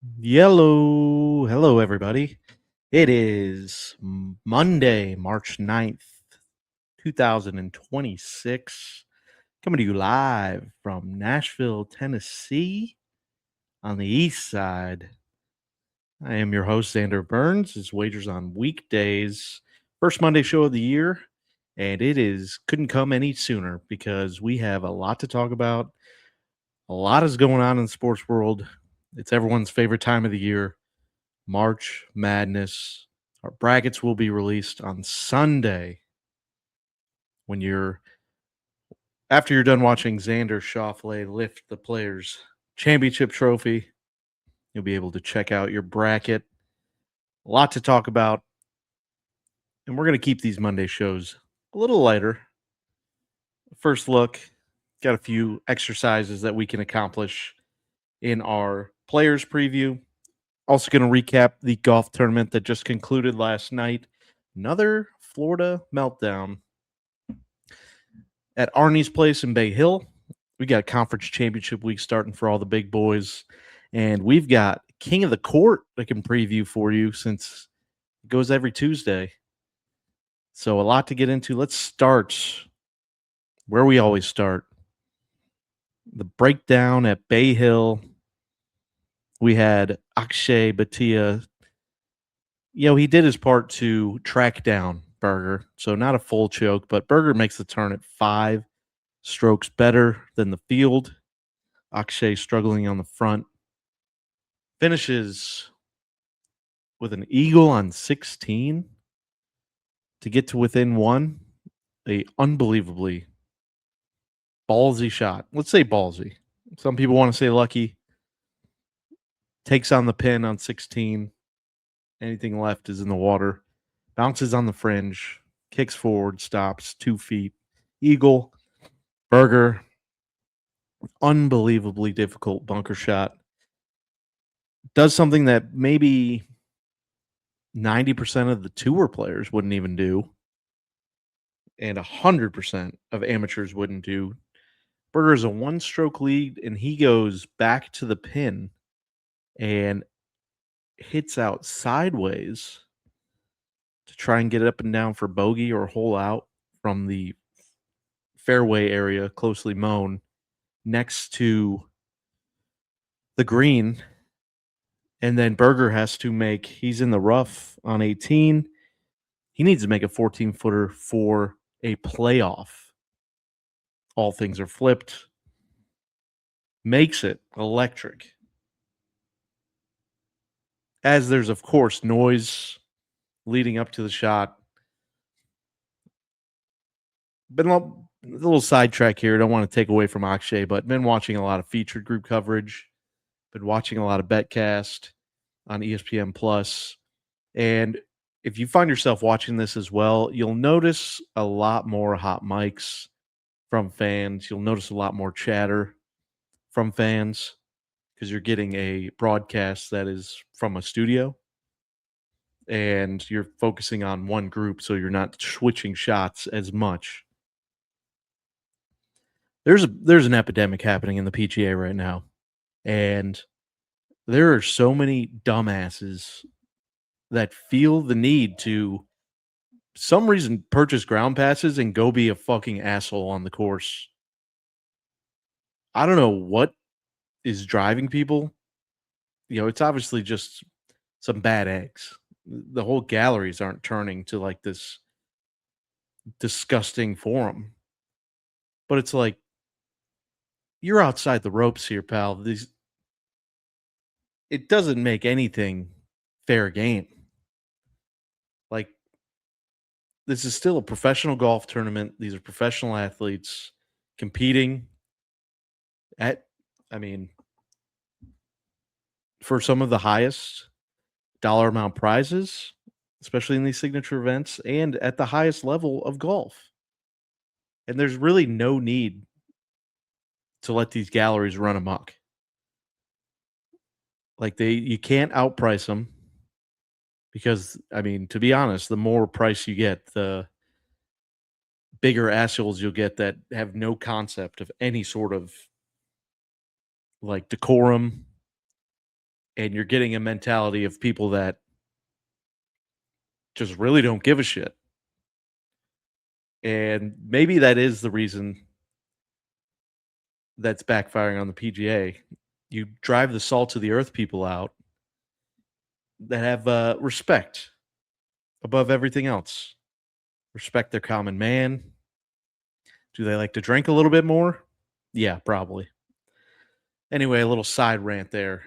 Hello, everybody. It is Monday, March 9th, 2026. Coming to you live from Nashville, Tennessee on the east side. I am your host, Xander Burns. It's Wagers on Weekdays, first Monday show of the year. And couldn't come any sooner because we have a lot to talk about. A lot is going on in the sports world. It's everyone's favorite time of the year. March Madness. Our brackets will be released on Sunday. When you're after you're done watching Xander Schauffele lift the Players Championship trophy, you'll be able to check out your bracket. A lot to talk about, and we're going to keep these Monday shows a little lighter. First look, got a few exercises that we can accomplish in our Players preview. Also going to recap the golf tournament that just concluded last night. Another Florida meltdown at Arnie's place in Bay Hill. We got conference championship week starting for all the big boys. And we've got King of the Court I can preview for you since it goes every Tuesday. So a lot to get into. Let's start where we always start. The breakdown at Bay Hill. We had Akshay Bhatia. He did his part to track down Berger. So not a full choke, but Berger makes the turn at 5 strokes better than the field. Akshay struggling on the front. Finishes with an eagle on 16 to get to within 1. A unbelievably ballsy shot. Let's say ballsy. Some people want to say lucky. Takes on the pin on 16. Anything left is in the water. Bounces on the fringe. Kicks forward. Stops 2 feet. Eagle. Berger. Unbelievably difficult bunker shot. Does something that maybe 90% of the tour players wouldn't even do, and 100% of amateurs wouldn't do. Berger is a 1-stroke lead, and he goes back to the pin and hits out sideways to try and get it up and down for bogey or hole out from the fairway area, closely mown, next to the green. And then Berger has to he's in the rough on 18. He needs to make a 14-footer for a playoff. All things are flipped. Makes it electric. As there's, of course, noise leading up to the shot. Been a little sidetrack here. Don't want to take away from Akshay, but been watching a lot of featured group coverage. Been watching a lot of Betcast on ESPN Plus. And if you find yourself watching this as well, you'll notice a lot more hot mics from fans. You'll notice a lot more chatter from fans because you're getting a broadcast that is from a studio and you're focusing on one group, so you're not switching shots as much. There's an epidemic happening in the PGA right now, and there are so many dumbasses that feel the need to some reason purchase ground passes and go be a fucking asshole on the course. I don't know what is driving people. It's obviously just some bad eggs. The whole galleries aren't turning to like this disgusting forum. But it's like, you're outside the ropes here, pal. It doesn't make anything fair game. Like, this is still a professional golf tournament. These are professional athletes competing for some of the highest dollar amount prizes, especially in these signature events, and at the highest level of golf. And there's really no need to let these galleries run amok. Like, you can't outprice them because, to be honest, the more price you get, the bigger assholes you'll get that have no concept of any sort of like decorum and you're getting a mentality of people that just really don't give a shit. And maybe that is the reason that's backfiring on the PGA. You drive the salt to the earth people out that have respect above everything else. Respect their common man. Do they like to drink a little bit more? Yeah, probably. Anyway, a little side rant there.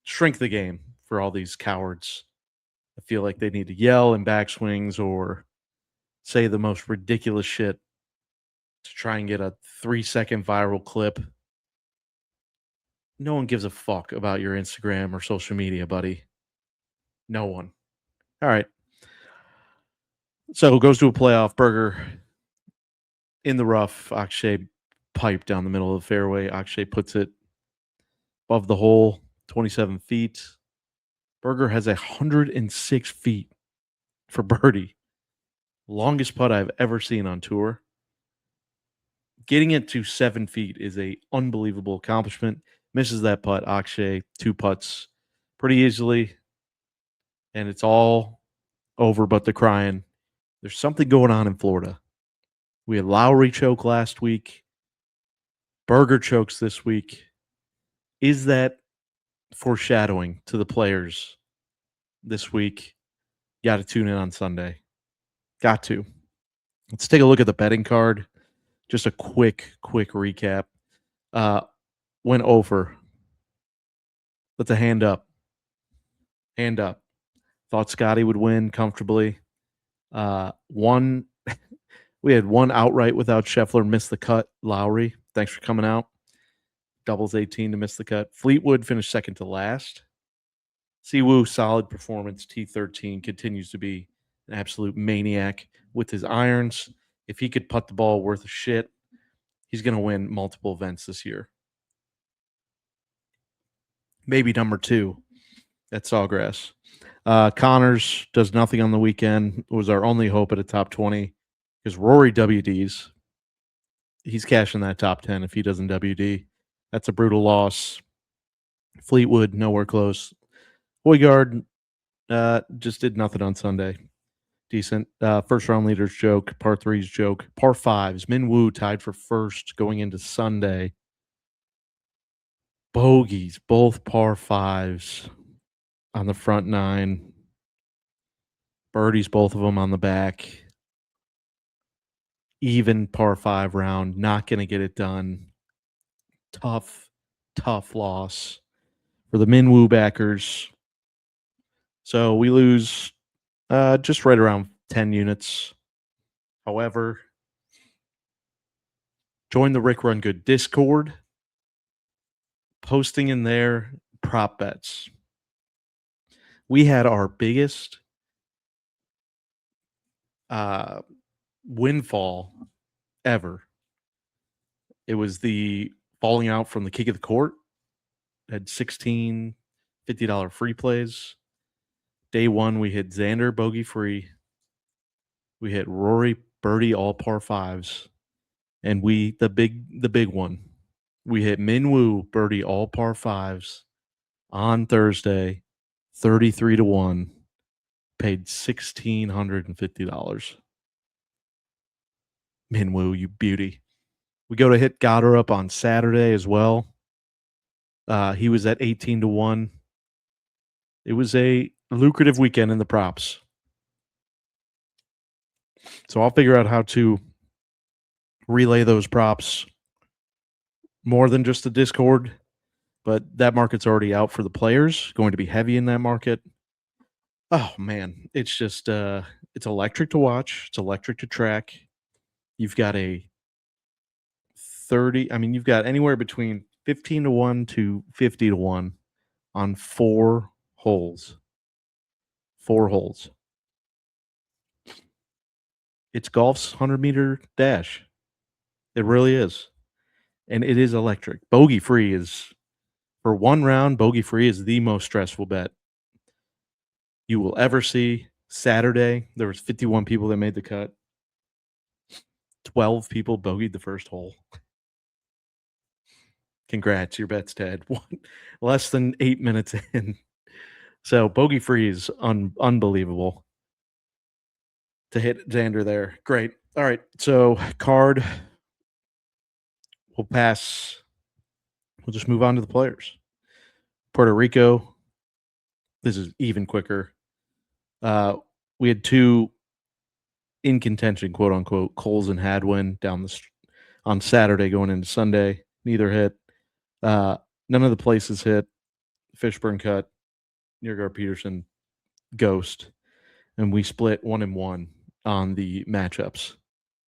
Shrink the game for all these cowards. I feel like they need to yell in backswings or say the most ridiculous shit to try and get a 3-second viral clip. No one gives a fuck about your Instagram or social media, buddy. No one. All right. So goes to a playoff. Burger in the rough. Akshay pipe down the middle of the fairway. Akshay puts it above the hole, 27 feet. Burger has 106 feet for birdie. Longest putt I've ever seen on tour. Getting it to 7 feet is a unbelievable accomplishment. Misses that putt. Akshay, 2 putts pretty easily. And it's all over but the crying. There's something going on in Florida. We had Lowry choke last week. Burger chokes this week. Is that foreshadowing to the players this week? Got to tune in on Sunday. Got to. Let's take a look at the betting card. Just a quick recap. Went over. That's a hand up. Hand up. Thought Scotty would win comfortably. One, we had one outright without Scheffler, missed the cut. Lowry, thanks for coming out. Doubles 18 to miss the cut. Fleetwood finished second to last. Siwoo, solid performance. T13 continues to be an absolute maniac with his irons. If he could putt the ball worth a shit, he's going to win multiple events this year. Maybe number 2 at Sawgrass. Connors does nothing on the weekend. It was our only hope at a top 20 because Rory WDs. He's cashing that top 10 if he doesn't WD. That's a brutal loss. Fleetwood, nowhere close. Hoygaard just did nothing on Sunday. Decent. First round leaders joke. Par 3s joke. Par 5s. Min Woo tied for first going into Sunday. Bogeys, both par 5s on the front 9. Birdies, both of them on the back. Even par 5 round. Not going to get it done. Tough loss for the Min Woo backers. So we lose just right around 10 units. However, join the Rick Run Good Discord. Posting in there prop bets. We had our biggest windfall ever. It was the falling out from the kick of the court. Had 16 $50 free plays. Day 1, we hit Xander bogey free. We hit Rory birdie all par 5s. And the big one, we hit Min Woo birdie all par 5s on Thursday, 33-1, paid $1,650. Min Woo, you beauty. We go to hit Goddard up on Saturday as well. He was at 18-1. It was a lucrative weekend in the props. So I'll figure out how to relay those props more than just the Discord, but that market's already out for the players. Going to be heavy in that market. Oh man, it's just it's electric to watch. It's electric to track. You've got a 30. I mean, you've got anywhere between 15-1 to 50-1 on 4 holes. 4 holes. It's golf's 100-meter dash. It really is. And it is electric. Bogey free is, for one round, bogey free is the most stressful bet you will ever see. Saturday, there was 51 people that made the cut. 12 people bogeyed the first hole. Congrats, your bet's dead. Less than 8 minutes in. So bogey free is unbelievable to hit Xander there. Great. All right. So card, we'll pass. We'll just move on to the players. Puerto Rico. This is even quicker. We had two in contention, quote unquote, Coles and Hadwin down on Saturday going into Sunday. Neither hit. None of the places hit. Fishburne cut. Niergaard Peterson ghost. And we split 1-1 on the matchups.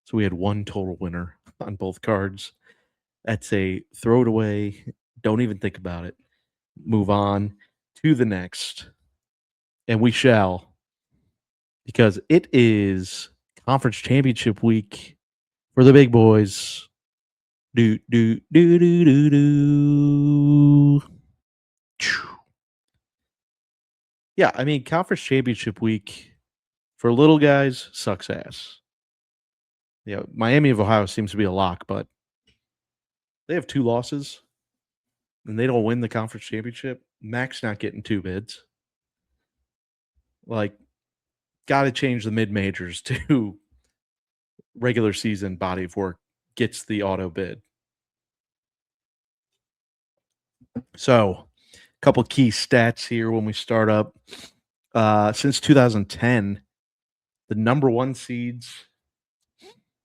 So we had one total winner on both cards. That's a throw it away. Don't even think about it. Move on to the next. And we shall, because it is conference championship week for the big boys. Do, do, do, do, do, do. Yeah, I mean, conference championship week for little guys sucks ass. Yeah, Miami of Ohio seems to be a lock, but they have 2 losses and they don't win the conference championship. Mac's not getting 2 bids. Like, got to change the mid majors to regular season body of work gets the auto bid. So, a couple key stats here when we start up. Since 2010, the number 1 seeds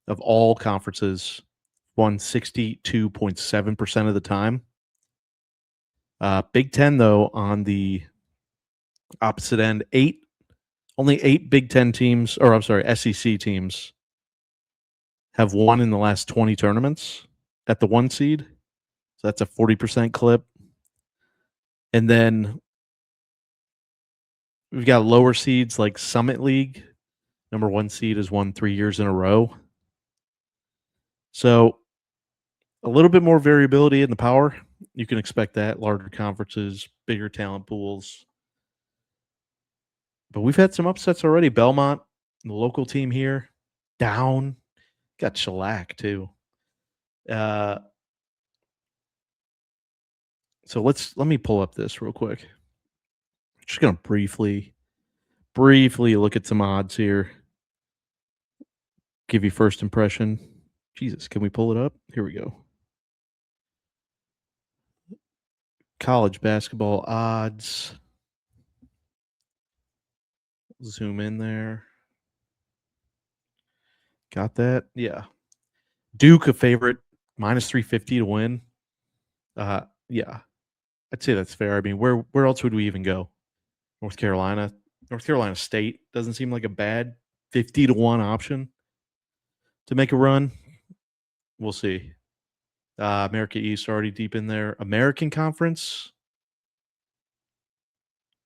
of all conferences won 62.7% of the time. Big Ten, though, on the opposite end, only 8 Big Ten teams, or I'm sorry, SEC teams have won in the last 20 tournaments at the 1 seed. So that's a 40% clip. And then we've got lower seeds like Summit League. Number 1 seed has won 3 years in a row. So a little bit more variability in the power. You can expect that. Larger conferences, bigger talent pools. But we've had some upsets already. Belmont, the local team here, down. Got shellacked too. So let me pull up this real quick. Just gonna briefly look at some odds here. Give you first impression. Jesus, can we pull it up? Here we go. College basketball odds. Zoom in there. Got that? Yeah. Duke a favorite, -350 to win. Yeah. I'd say that's fair. I mean, where else would we even go? North Carolina State doesn't seem like a bad 50 to 1 option to make a run. We'll see. America East already deep in there. American Conference.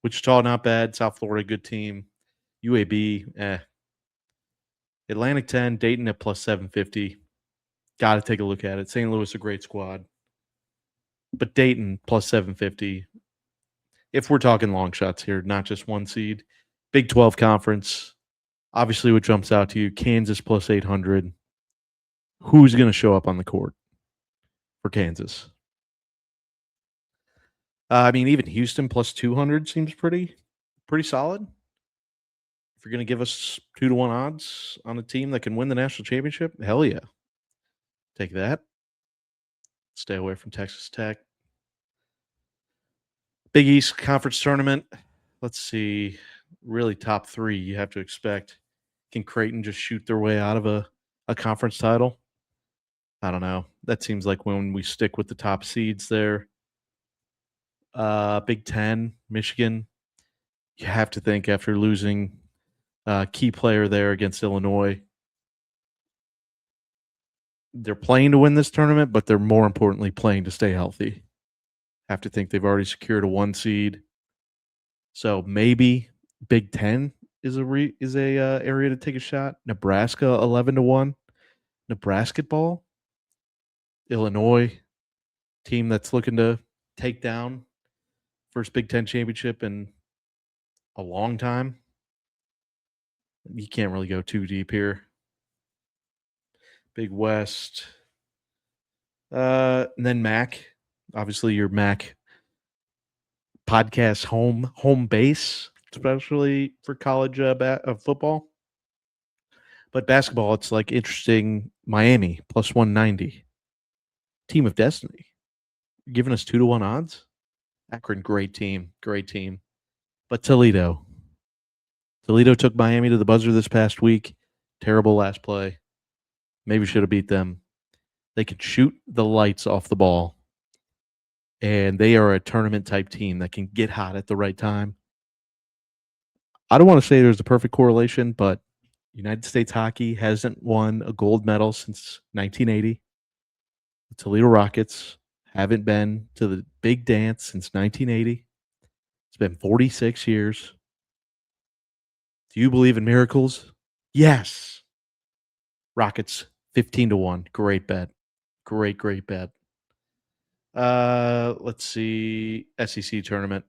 Wichita, not bad. South Florida, good team. UAB, Atlantic 10, Dayton at +750. Got to take a look at it. St. Louis, a great squad. But Dayton +750. If we're talking long shots here, not just 1 seed. Big 12 conference. Obviously, what jumps out to you, Kansas +800. Who's going to show up on the court for Kansas? I mean, even Houston +200 seems pretty solid. If you're going to give us 2 to 1 odds on a team that can win the national championship, hell yeah. Take that. Stay away from Texas Tech. Big East Conference Tournament. Let's see. Really top 3 you have to expect. Can Creighton just shoot their way out of a conference title? I don't know. That seems like when we stick with the top seeds there. Big Ten, Michigan. You have to think after losing a key player there against Illinois, they're playing to win this tournament, but they're more importantly playing to stay healthy. Have to think they've already secured a 1 seed. So maybe Big Ten is a area to take a shot. Nebraska 11 to 1. Nebraska ball. Illinois team that's looking to take down first Big Ten championship in a long time. You can't really go too deep here. Big West. And then MAC. Obviously, your Mac podcast home base, especially for college football. But basketball, it's like interesting. Miami plus 190, team of destiny, giving us 2-1 odds. Akron, great team, great team. But Toledo took Miami to the buzzer this past week. Terrible last play. Maybe should have beat them. They can shoot the lights off the ball, and they are a tournament type team that can get hot at the right time. I don't want to say there's a perfect correlation, but United States hockey hasn't won a gold medal since 1980. The Toledo Rockets haven't been to the big dance since 1980. It's been 46 years. Do you believe in miracles? Yes. Rockets 15-1. Great bet. Great bet. Let's see. SEC tournament.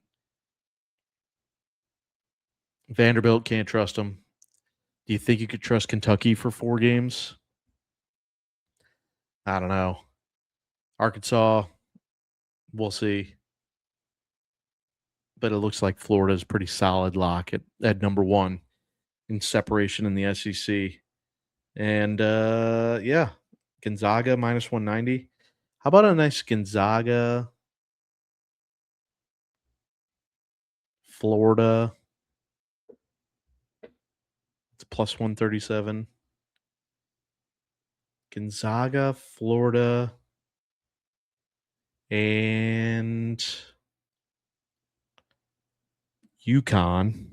Vanderbilt, can't trust them. Do you think you could trust Kentucky for 4 games? I don't know. Arkansas, we'll see. But it looks like Florida's pretty solid lock at number 1 in separation in the SEC. And yeah, Gonzaga minus 190. How about a nice Gonzaga, Florida? It's plus 137. Gonzaga, Florida, and UConn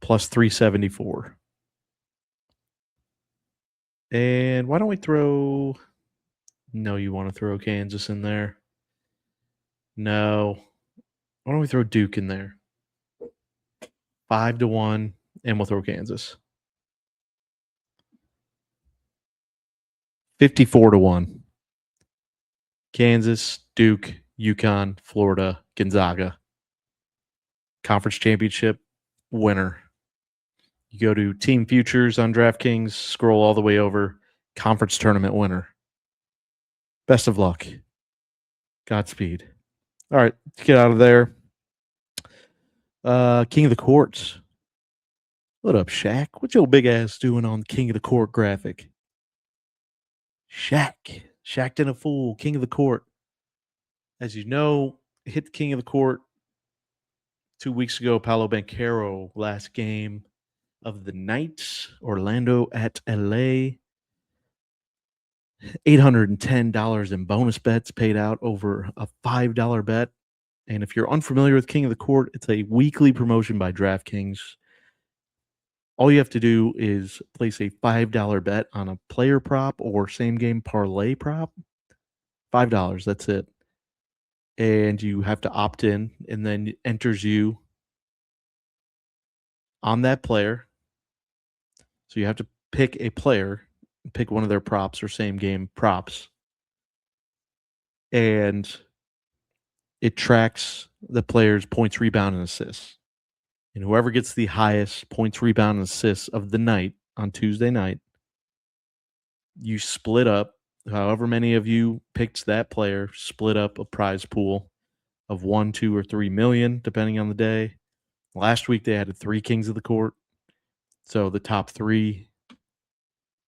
plus 374. And why don't we throw... No, you want to throw Kansas in there? No. Why don't we throw Duke in there? 5-1, and we'll throw Kansas. 54-1. Kansas, Duke, UConn, Florida, Gonzaga. Conference championship winner. You go to Team Futures on DraftKings, scroll all the way over, conference tournament winner. Best of luck. Godspeed. All right, let's get out of there. King of the Courts. What up, Shaq? What's your big ass doing on King of the Court graphic? Shaq. Shaq'd in a fool. King of the Court. As you know, hit the King of the Court 2 weeks ago. Paolo Banchero, last game of the night. Orlando at LA. $810 in bonus bets paid out over a $5 bet. And if you're unfamiliar with King of the Court, it's a weekly promotion by DraftKings. All you have to do is place a $5 bet on a player prop or same game parlay prop. $5, that's it. And you have to opt in, and then it enters you on that player. So you have to pick a player, pick one of their props or same game props. And it tracks the player's points, rebound, and assists. And whoever gets the highest points, rebound, and assists of the night on Tuesday night, you split up. However many of you picked that player, split up a prize pool of 1, 2, or 3 million, depending on the day. Last week they added 3 Kings of the Court. So the top 3,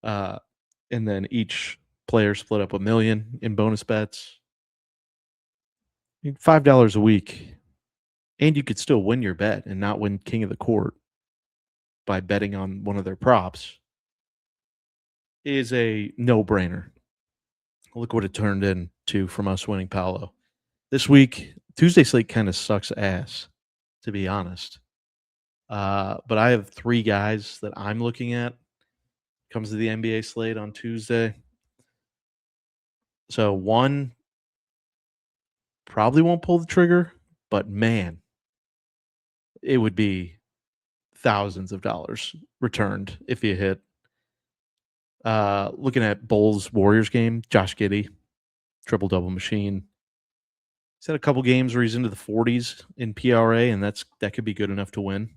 and then each player split up $1 million in bonus bets. $5 a week. And you could still win your bet and not win King of the Court by betting on one of their props. Is a no-brainer. Look what it turned into from us winning Paolo. This week, Tuesday slate kind of sucks ass, to be honest. But I have 3 guys that I'm looking at. Comes to the NBA slate on Tuesday. So one probably won't pull the trigger, but man, it would be thousands of dollars returned if you hit. Looking at Bulls Warriors game, Josh Giddey, triple-double machine. He's had a couple games where he's into the 40s in PRA, and that could be good enough to win.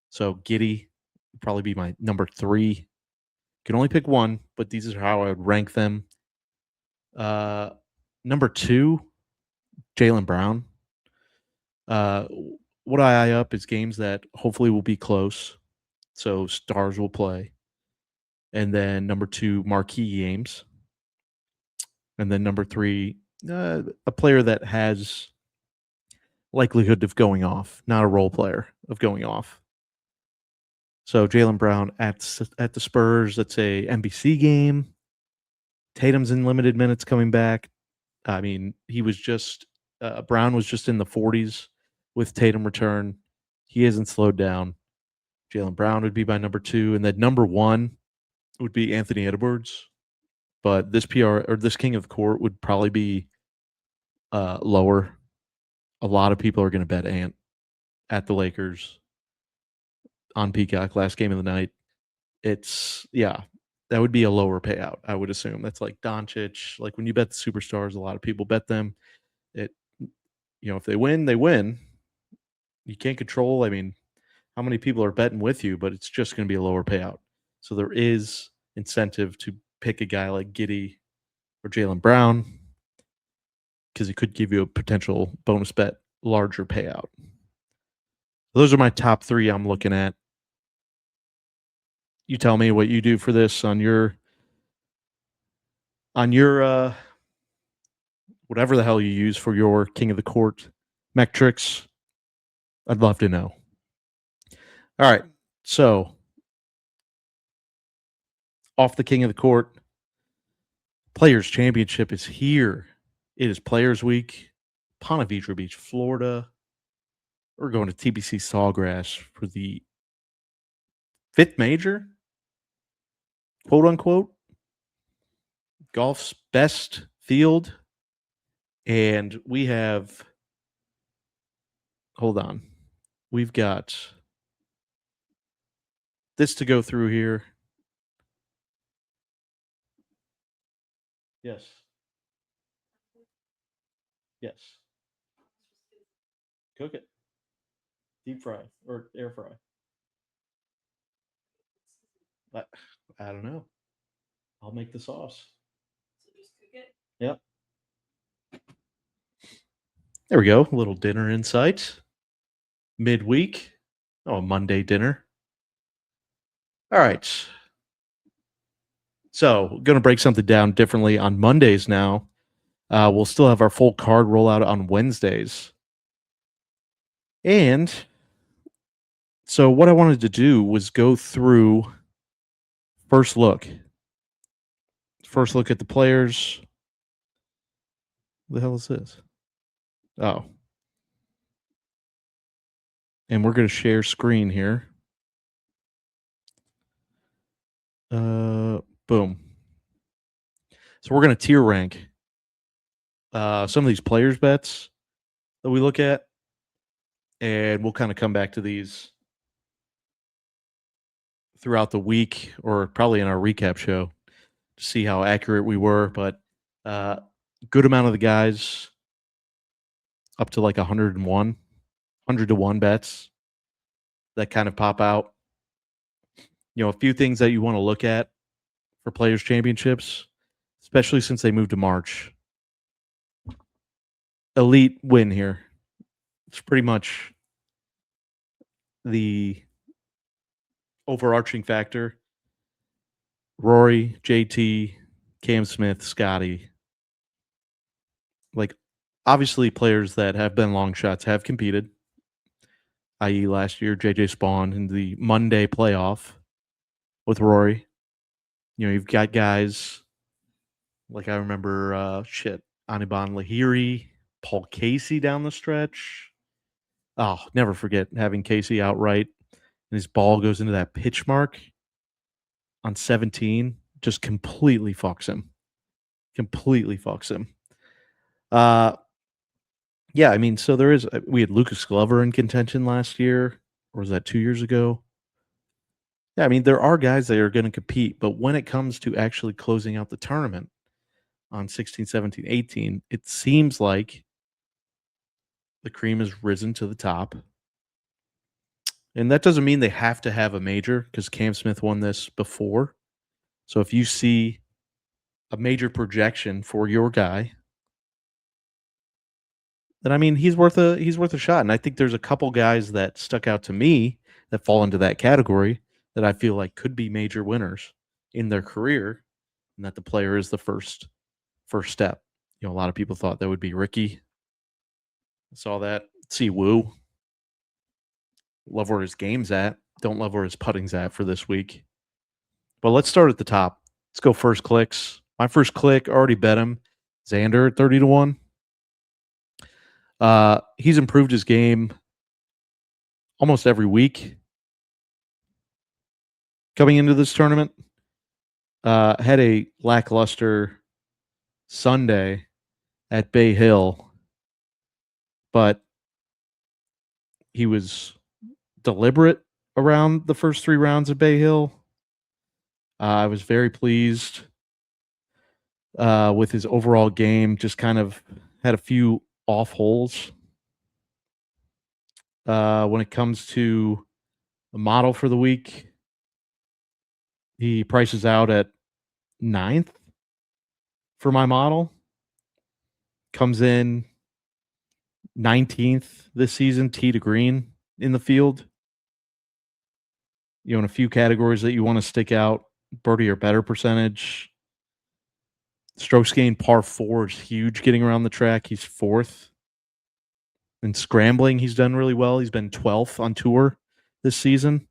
So Giddey would probably be my number 3. Can only pick one, but these are how I would rank them. Number 2, Jaylen Brown. Uh, what I eye up is games that hopefully will be close, so stars will play. And then number 2, marquee games. And then number 3, a player that has likelihood of going off, not a role player of going off. So Jaylen Brown at the Spurs, that's a NBC game. Tatum's in limited minutes coming back. I mean, he was just Brown was just in the 40s with Tatum return. He hasn't slowed down. Jaylen Brown would be my number 2, and then number 1 would be Anthony Edwards. But this PR or this king of the court would probably be lower. A lot of people are going to bet Ant at the Lakers on Peacock last game of the night. It's that would be a lower payout, I would assume. That's like Doncic. Like when you bet the superstars, a lot of people bet them. It if they win, they win. You can't control, I mean, how many people are betting with you, but it's just going to be a lower payout. So there is incentive to pick a guy like Giddy or Jaylen Brown because it could give you a potential bonus bet larger payout. Those are my top 3 I'm looking at. You tell me what you do for this on your whatever the hell you use for your king of the court metrics. I'd love to know. All right. So, off the king of the court, Players Championship is here. It is Players Week, Ponte Vedra Beach, Florida. We're going to TBC Sawgrass for the 5th major, quote unquote, golf's best field. And we have, hold on, we've got this to go through here. Yes. Yes. Cook it. Deep fry or air fry. I, I don't know. I'll make the sauce. So just cook it? Yep. There we go. A little dinner insight. Midweek. Oh, Monday dinner. All right. So, going to break something down differently on Mondays now. We'll still have our full card rollout on Wednesdays. And so, what I wanted to do was go through first look. First look at the players. What the hell is this? Oh. And we're going to share screen here. Boom. So we're going to tier rank some of these players' bets that we look at, and we'll kind of come back to these throughout the week or probably in our recap show to see how accurate we were. But good amount of the guys up to like 100 to 1 bets that kind of pop out. A few things that you want to look at for Players Championships, especially since they moved to March. Elite win here. It's pretty much the overarching factor. Rory, JT, Cam Smith, Scotty. Like, obviously, players that have been long shots have competed, i.e. last year, JJ Spawn in the Monday playoff with Rory. You've got guys like I remember, Aniban Lahiri, Paul Casey down the stretch. Oh, never forget having Casey outright, and his ball goes into that pitch mark on 17, just completely fucks him. Yeah, I mean, so we had Lucas Glover in contention last year, or was that 2 years ago? Yeah, I mean, there are guys that are going to compete, but when it comes to actually closing out the tournament on 16, 17, 18, it seems like the cream has risen to the top. And that doesn't mean they have to have a major because Cam Smith won this before. So if you see a major projection for your guy, then I mean he's worth a shot. And I think there's a couple guys that stuck out to me that fall into that category that I feel like could be major winners in their career, and that the player is the first step. A lot of people thought that would be Ricky. I saw that. See Woo. Love where his game's at. Don't love where his putting's at for this week. But let's start at the top. Let's go first clicks. My first click, already bet him. Xander at 30-1. He's improved his game almost every week coming into this tournament. Had a lackluster Sunday at Bay Hill, but he was deliberate around the first 3 rounds of Bay Hill. I was very pleased with his overall game. Just kind of had a few off holes. When it comes to the model for the week, he prices out at 9th for my model. Comes in 19th this season, tee to green in the field. In a few categories that you want to stick out, birdie or better percentage. Strokes gained par 4 is huge getting around the track. He's 4th. In scrambling, he's done really well. He's been 12th on tour this season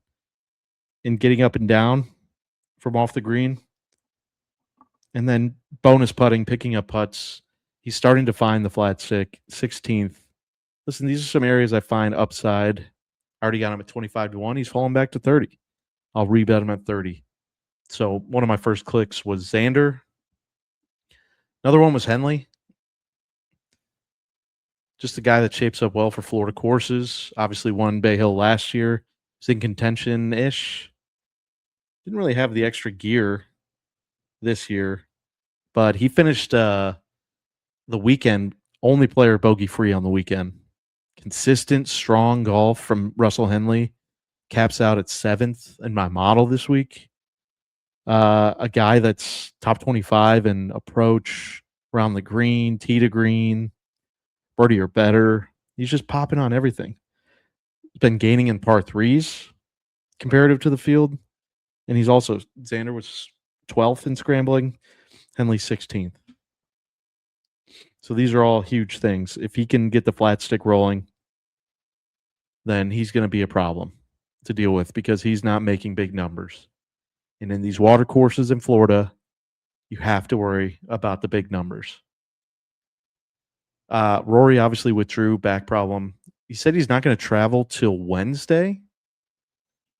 in getting up and down from off the green. And then bonus putting, picking up putts. He's starting to find the flat stick, 16th. Listen, these are some areas I find upside. I already got him at 25-1. He's falling back to 30. I'll rebet him at 30. So one of my first clicks was Xander. Another one was Henley. Just a guy that shapes up well for Florida courses. Obviously won Bay Hill last year. He's in contention-ish. Didn't really have the extra gear this year, but he finished the weekend only player bogey-free on the weekend. Consistent, strong golf from Russell Henley. Caps out at 7th in my model this week. A guy that's top 25 in approach, around the green, tee to green, birdie or better. He's just popping on everything. He's been gaining in par 3s comparative to the field. And he's also, Xander was 12th in scrambling, Henley 16th. So these are all huge things. If he can get the flat stick rolling, then he's going to be a problem to deal with because he's not making big numbers. And in these water courses in Florida, you have to worry about the big numbers. Rory obviously withdrew, back problem. He said he's not going to travel till Wednesday.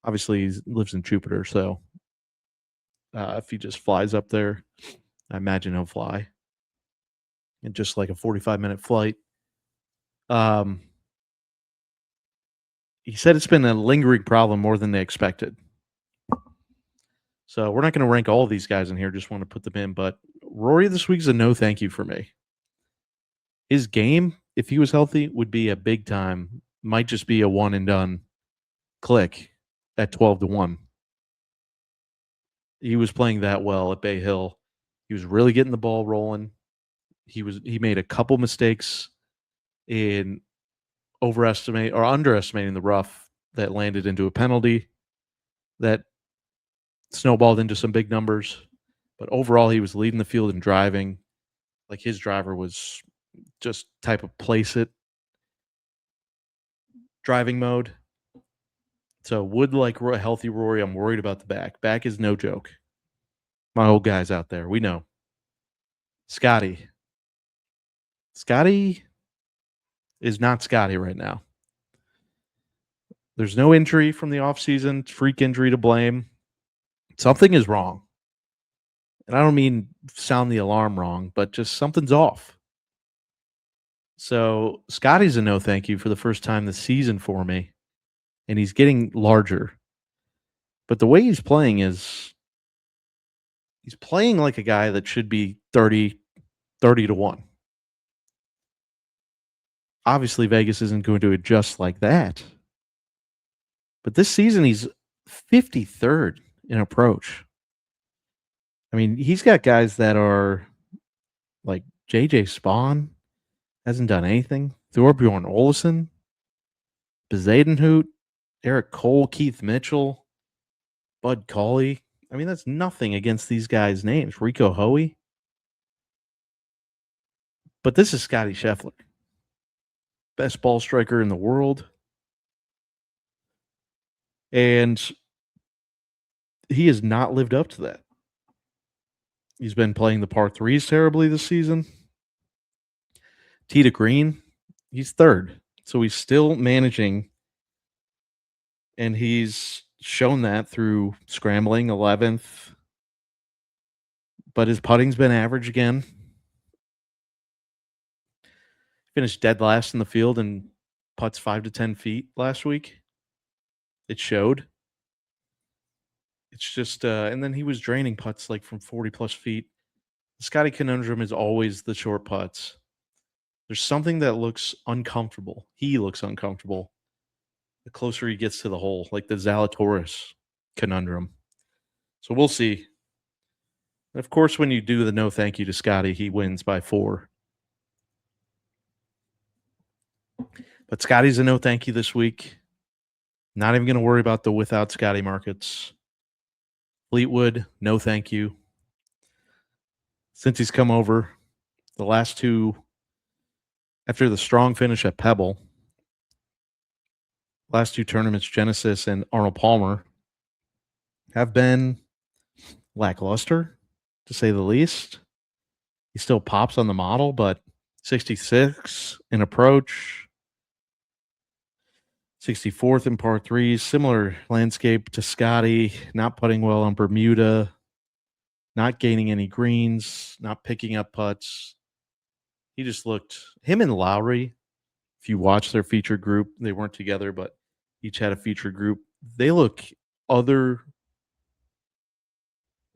Obviously, he lives in Jupiter, so if he just flies up there, I imagine he'll fly. And just like a 45-minute flight. He said it's been a lingering problem more than they expected. So we're not going to rank all of these guys in here. Just want to put them in. But Rory this week is a no thank you for me. His game, if he was healthy, would be a big time. Might just be a one and done click at 12-1. He was playing that well at Bay Hill. He was really getting the ball rolling. He made a couple mistakes in underestimating the rough that landed into a penalty that snowballed into some big numbers. But overall, he was leading the field in driving. Like his driver was just type of place it driving mode. So would like a healthy Rory. I'm worried about the back. Back is no joke. My old guys out there, we know. Scotty is not Scotty right now. There's no injury from the offseason, freak injury to blame. Something is wrong. And I don't mean sound the alarm wrong, but just something's off. So Scotty's a no thank you for the first time this season for me. And he's getting larger. But the way he's playing is he's playing like a guy that should be 30-1. Obviously, Vegas isn't going to adjust like that. But this season, he's 53rd in approach. I mean, he's got guys that are like JJ Spawn, hasn't done anything Thorbjorn Olesen, Bezadenhout, Eric Cole, Keith Mitchell, Bud Cauley. I mean, that's nothing against these guys' names. Rico Hoey. But this is Scotty Scheffler, best ball striker in the world. And he has not lived up to that. He's been playing the par threes terribly this season. Tee to green, he's third. So he's still managing. And he's shown that through scrambling 11th. But his putting's been average again. Finished dead last in the field and putts 5 to 10 feet last week. It showed. It's just, and then he was draining putts like from 40 plus feet. The Scotty conundrum is always the short putts. There's something that looks uncomfortable. He looks uncomfortable the closer he gets to the hole, like the Zalatoris conundrum. So we'll see. And of course, when you do the no thank you to Scotty, he wins by 4. But Scotty's a no thank you this week. Not even going to worry about the without Scotty markets. Fleetwood, no thank you. Since he's come over, the last two, after the strong finish at Pebble, last two tournaments, Genesis and Arnold Palmer, have been lackluster, to say the least. He still pops on the model, but 66 in approach, 64th in par threes, similar landscape to Scotty, not putting well on Bermuda, not gaining any greens, not picking up putts. He just looked, him and Lowry, if you watch their featured group, they weren't together, but each had a featured group. They look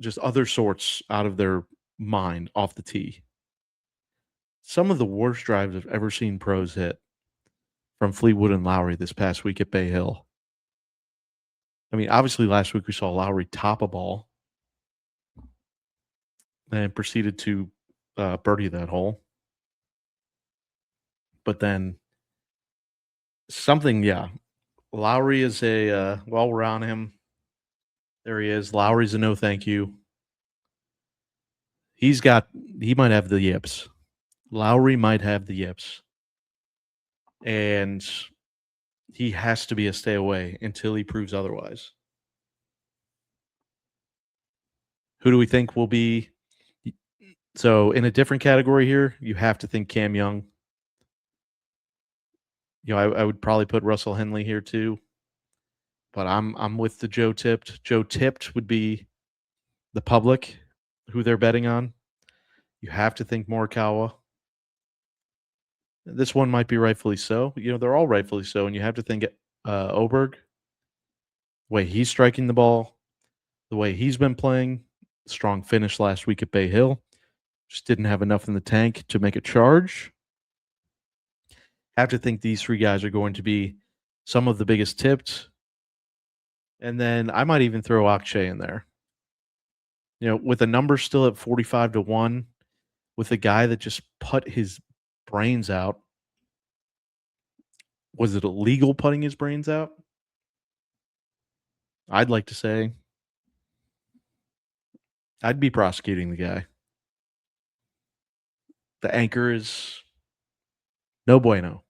just other sorts out of their mind off the tee. Some of the worst drives I've ever seen pros hit from Fleetwood and Lowry this past week at Bay Hill. I mean, obviously last week we saw Lowry top a ball and proceeded to birdie that hole. But then something, Lowry is while we're on him, there he is. Lowry's a no thank you. He might have the yips. Lowry might have the yips. And he has to be a stay away until he proves otherwise. Who do we think will be? So in a different category here, you have to think Cam Young. You know, I would probably put Russell Henley here too. But I'm with the Joe Tipped. Joe Tipped would be the public who they're betting on. You have to think Morikawa. This one might be rightfully so. You know, they're all rightfully so, and you have to think Oberg. The way he's striking the ball, the way he's been playing, strong finish last week at Bay Hill. Just didn't have enough in the tank to make a charge. Have to think these three guys are going to be some of the biggest tipped. And then I might even throw Akshay in there. You know, with the number still at 45 to 1, with a guy that just put his brains out. Was it illegal putting his brains out? I'd like to say I'd be prosecuting the guy. The anchor is no bueno.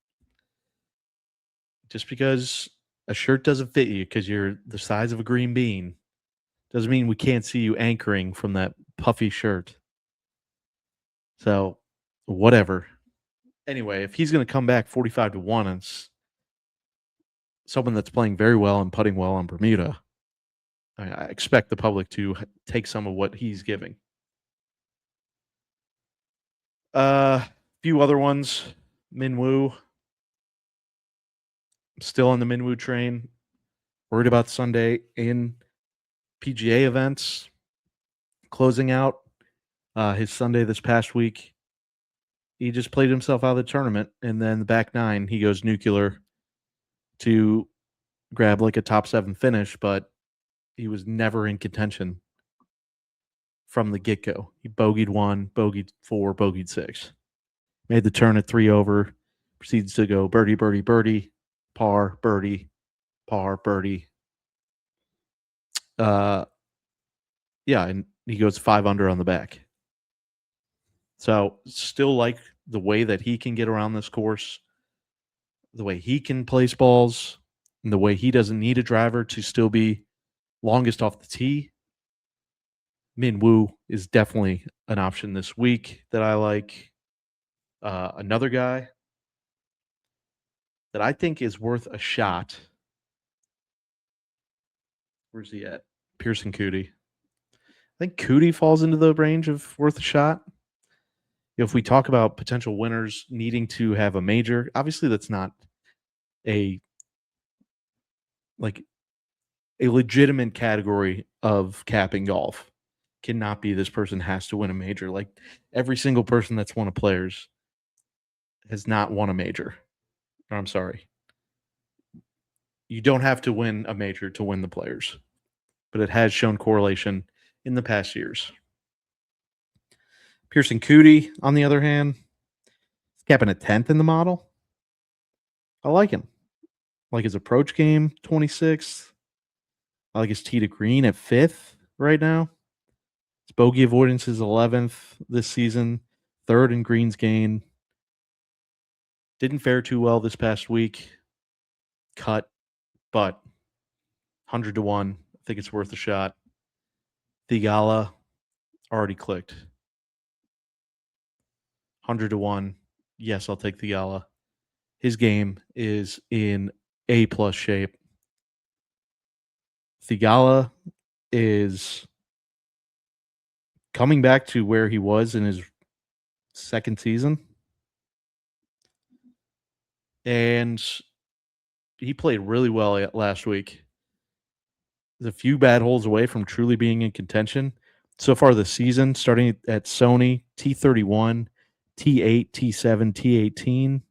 Just because a shirt doesn't fit you because you're the size of a green bean doesn't mean we can't see you anchoring from that puffy shirt. So, whatever. Anyway, if he's going to come back 45 to 1 and someone that's playing very well and putting well on Bermuda, I expect the public to take some of what he's giving. Few other ones. Minwoo. Still on the Minwoo train. Worried about Sunday in PGA events. Closing out his Sunday this past week. He just played himself out of the tournament. And then the back nine, he goes nuclear to grab like a top 7 finish, but he was never in contention from the get-go. He bogeyed 1, bogeyed 4, bogeyed 6. Made the turn at 3 over, proceeds to go birdie, birdie, birdie, par, birdie, par, birdie. Yeah, and he goes 5 under on the back. So still like the way that he can get around this course, the way he can place balls, and the way he doesn't need a driver to still be longest off the tee. Min Woo is definitely an option this week that I like. Another guy that I think is worth a shot. Where's he at? Pearson Cootie. I think Cootie falls into the range of worth a shot. If we talk about potential winners needing to have a major, obviously that's not a legitimate category of capping golf. Cannot be this person has to win a major. Like every single person that's won a Players has not won a major. I'm sorry. You don't have to win a major to win the Players, but it has shown correlation in the past years. Pearson Cootie, on the other hand, is capping at 10th in the model. I like him. I like his approach game, 26th. I like his tee to green at 5th right now. His bogey avoidance is 11th this season, 3rd in greens gain. Didn't fare too well this past week. Cut, but 100 to 1. I think it's worth a shot. Thigala already clicked. 100 to 1. Yes, I'll take Thigala. His game is in A+ shape. Thigala is coming back to where he was in his second season. And he played really well last week. There's a few bad holes away from truly being in contention. So far this season, starting at Sony, T31, T8, T7, T18.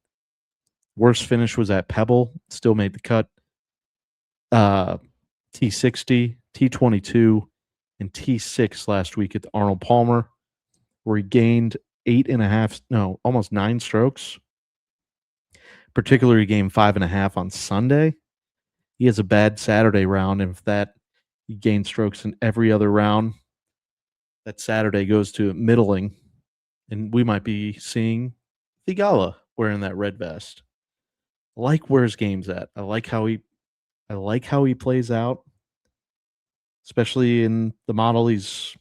Worst finish was at Pebble. Still made the cut. T60, T22, and T6 last week at the Arnold Palmer, where he gained almost 9 strokes. Particularly, he gained 5.5 on Sunday. He has a bad Saturday round, and if that he gained strokes in every other round, that Saturday goes to middling, and we might be seeing Thigala wearing that red vest. I like where his game's at. I like how he plays out, especially in the model. He's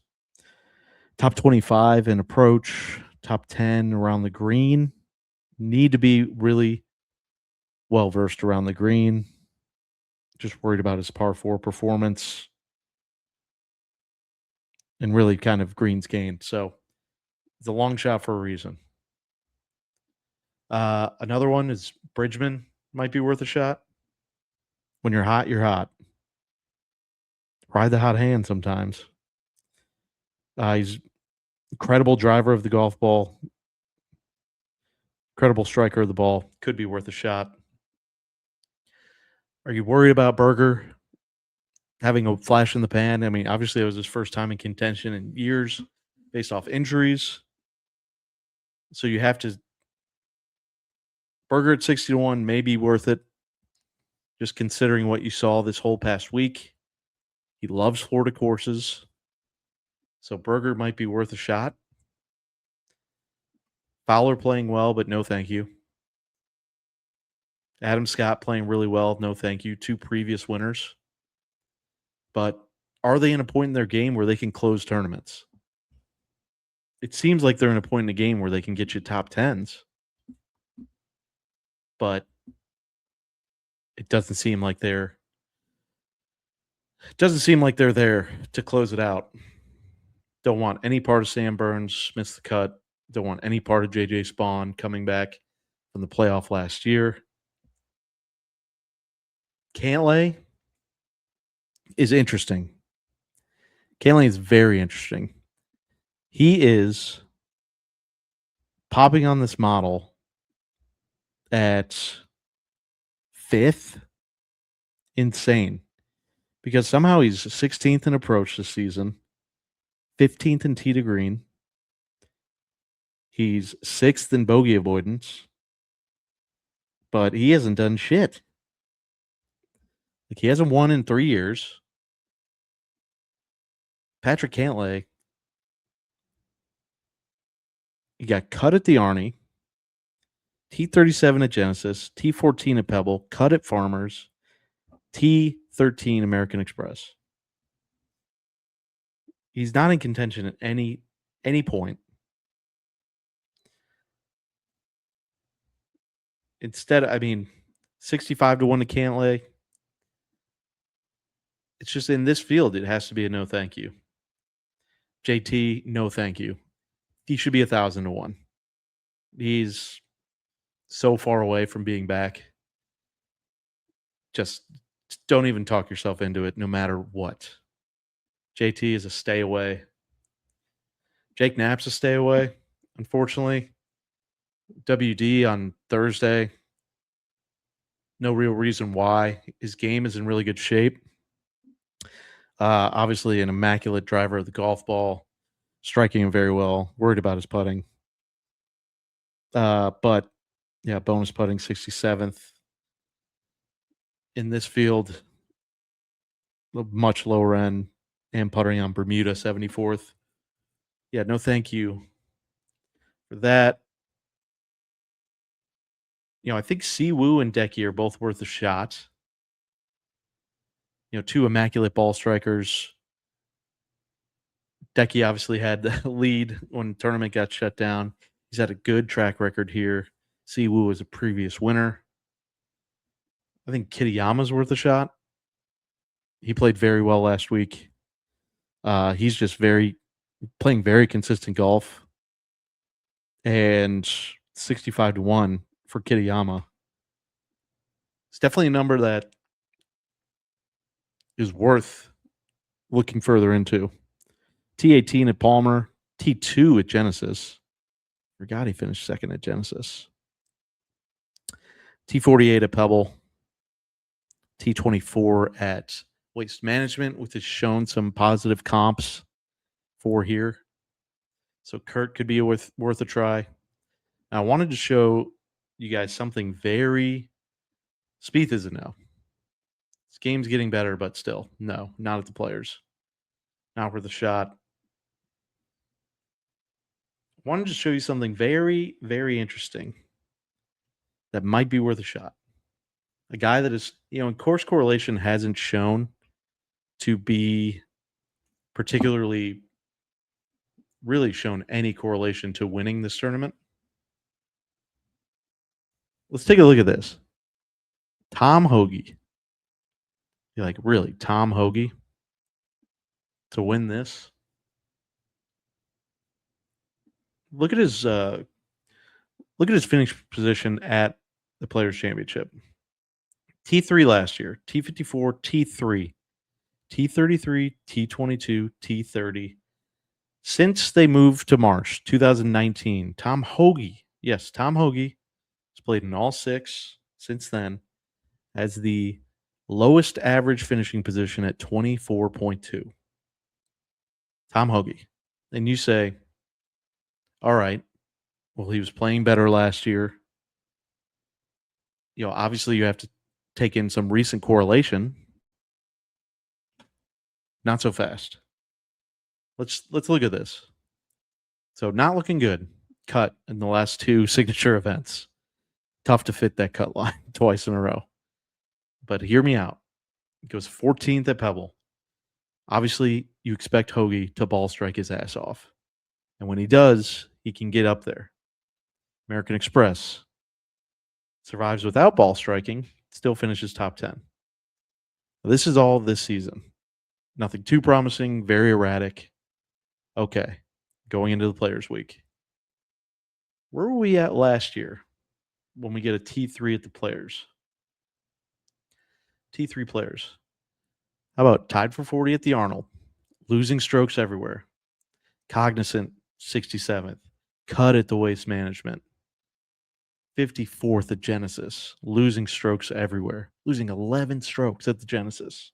top 25 in approach, top 10 around the green. Need to be really well versed around the green. Just worried about his par 4 performance and really kind of greens gained. So it's a long shot for a reason. Another one is Bridgman. Might be worth a shot. When you're hot, you're hot. Ride the hot hand sometimes. He's incredible driver of the golf ball. Incredible striker of the ball. Could be worth a shot. Are you worried about Berger having a flash in the pan? I mean, obviously it was his first time in contention in years based off injuries. So you have to Berger at 60 to 1 may be worth it. Just considering what you saw this whole past week. He loves Florida courses. So Berger might be worth a shot. Fowler playing well, but no thank you. Adam Scott playing really well, no thank you. 2 previous winners. But are they in a point in their game where they can close tournaments? It seems like they're in a point in the game where they can get you top 10s. But it doesn't seem like they're there to close it out. Don't want any part of Sam Burns, missed the cut. Don't want any part of JJ Spawn coming back from the playoff last year. Cantlay is interesting. Cantlay is very interesting. He is popping on this model at 5th. Insane. Because somehow he's 16th in approach this season, 15th in tee to green. He's 6th in bogey avoidance. but he hasn't done shit. Like, he hasn't won in 3 years. Patrick Cantlay, he got cut at the Arnie, T37 at Genesis, T14 at Pebble, cut at Farmers, T13 American Express. He's not in contention at any point. Instead, I mean, 65-1 to Cantlay. It's just in this field, it has to be a no thank you. JT, no thank you. He should be 1,000-1. He's so far away from being back. Just don't even talk yourself into it, no matter what. JT is a stay away. Jake Knapp's a stay away, unfortunately. WD on Thursday. No real reason why. His game is in really good shape. Obviously, an immaculate driver of the golf ball, striking him very well. Worried about his putting. But yeah, bonus putting 67th. In this field, much lower end, and puttering on Bermuda 74th. Yeah, no thank you for that. I think Siwoo and Decky are both worth a shot. Two immaculate ball strikers. Decky obviously had the lead when the tournament got shut down. He's had a good track record here. Siwoo was a previous winner. I think Kitayama's worth a shot. He played very well last week. He's just playing very consistent golf. And 65-1 for Kitayama. It's definitely a number that is worth looking further into. T18 at Palmer, T2 at Genesis. Forgot he finished second at Genesis. T48 at Pebble, T24 at Waste Management, which has shown some positive comps for here. So Kurt could be worth a try. Now, I wanted to show you guys something very... Spieth is a no. This game's getting better, but still, no, not at the Players. Not worth a shot. I wanted to show you something very, very interesting that might be worth a shot. A guy that is, in course correlation hasn't shown to be particularly really shown any correlation to winning this tournament. Let's take a look at this. Tom Hoge. You're like, really? Tom Hoge to win this? Look at his finish position at the Players Championship. T3 last year, T54, T3, T33, T22, T30. Since they moved to March 2019, Tom Hoge, yes, Tom Hoge has played in all 6 since then, has the lowest average finishing position at 24.2. Tom Hoge. And you say, all right, well, he was playing better last year. Obviously you have to take in some recent correlation. Not so fast. Let's look at this. So not looking good. Cut in the last 2 signature events. Tough to fit that cut line twice in a row. But hear me out. He goes 14th at Pebble. Obviously, you expect Hoge to ball strike his ass off. And when he does, he can get up there. American Express survives without ball striking, still finishes top 10. This is all this season. Nothing too promising, very erratic. Okay, going into the Players Week. Where were we at last year when we get a T3 at the Players? T3 Players. How about tied for 40 at the Arnold? Losing strokes everywhere. Cognizant, 67th. Cut at the Waste Management. 54th at Genesis. Losing strokes everywhere. Losing 11 strokes at the Genesis.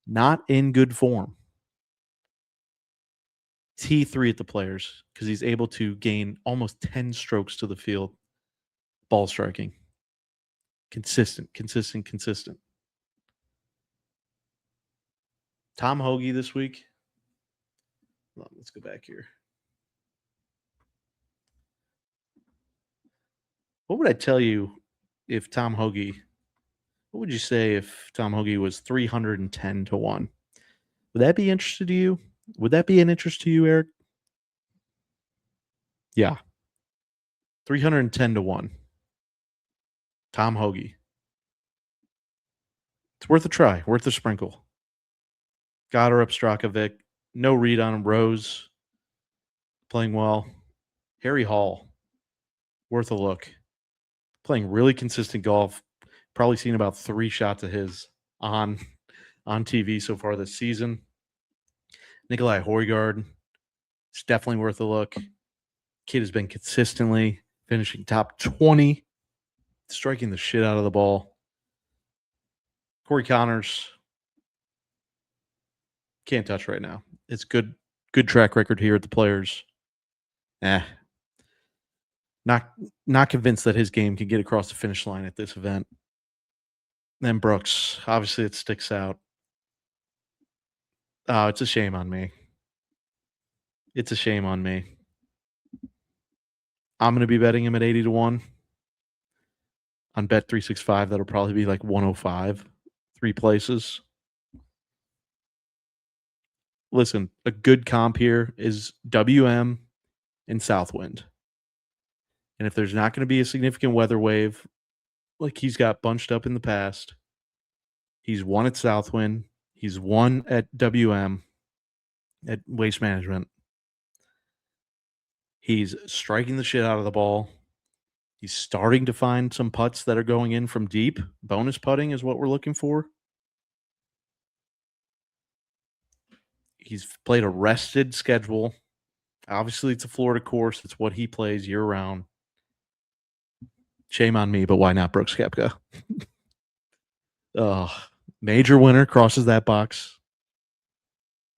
Not in good form. T3 at the Players because he's able to gain almost 10 strokes to the field ball striking. Consistent. Tom Hoagie this week. Hold on, let's go back here. What would I tell you if Tom Hoagie? What would you say if Tom Hoagie was 310 to 1? Would that be interested to you? Would that be an interest to you, Eric? Yeah. 310 to 1. Tom Hoagie. It's worth a try, worth a sprinkle. Goddard, Strakovic, no read on him. Rose playing well. Harry Hall, worth a look. Playing really consistent golf. Probably seen about 3 shots of his on TV so far this season. Nikolai Højgaard, it's definitely worth a look. Kid has been consistently finishing top 20, striking the shit out of the ball. Corey Connors, can't touch right now. It's good track record here at the Players. Not convinced that his game can get across the finish line at this event. Then Brooks, obviously it sticks out. Oh, it's a shame on me. It's a shame on me. I'm going to be betting him at 80 to 1. On Bet365, that'll probably be like 105, 3 places. Listen, a good comp here is WM and Southwind. And if there's not going to be a significant weather wave like he's got bunched up in the past, he's won at Southwind, he's won at WM, at Waste Management. He's striking the shit out of the ball. He's starting to find some putts that are going in from deep. Bonus putting is what we're looking for. He's played a rested schedule. Obviously, it's a Florida course. It's what he plays year-round. Shame on me, but why not Brooks Koepka? Major winner crosses that box.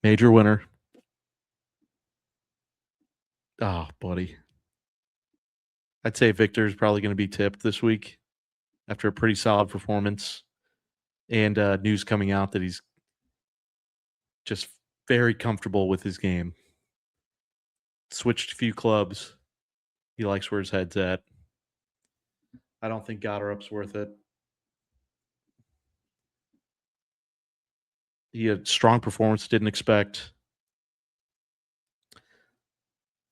Major winner. Oh, buddy. I'd say Victor's probably going to be tipped this week after a pretty solid performance and news coming out that he's just very comfortable with his game. Switched a few clubs. He likes where his head's at. I don't think Goddard's worth it. He had strong performance, didn't expect.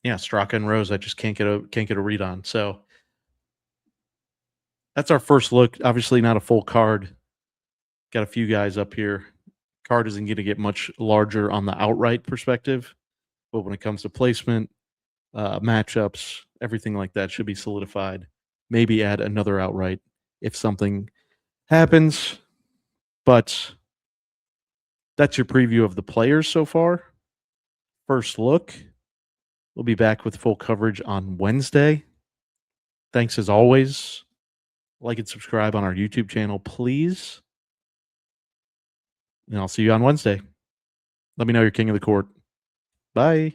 Yeah, Straka and Rose, I just can't get a read on. So that's our first look. Obviously, not a full card. Got a few guys up here. Card isn't going to get much larger on the outright perspective, but when it comes to placement, matchups, everything like that should be solidified. Maybe add another outright if something happens. But that's your preview of the Players so far. First look. We'll be back with full coverage on Wednesday. Thanks as always. Like and subscribe on our YouTube channel, please. And I'll see you on Wednesday. Let me know you're king of the court. Bye.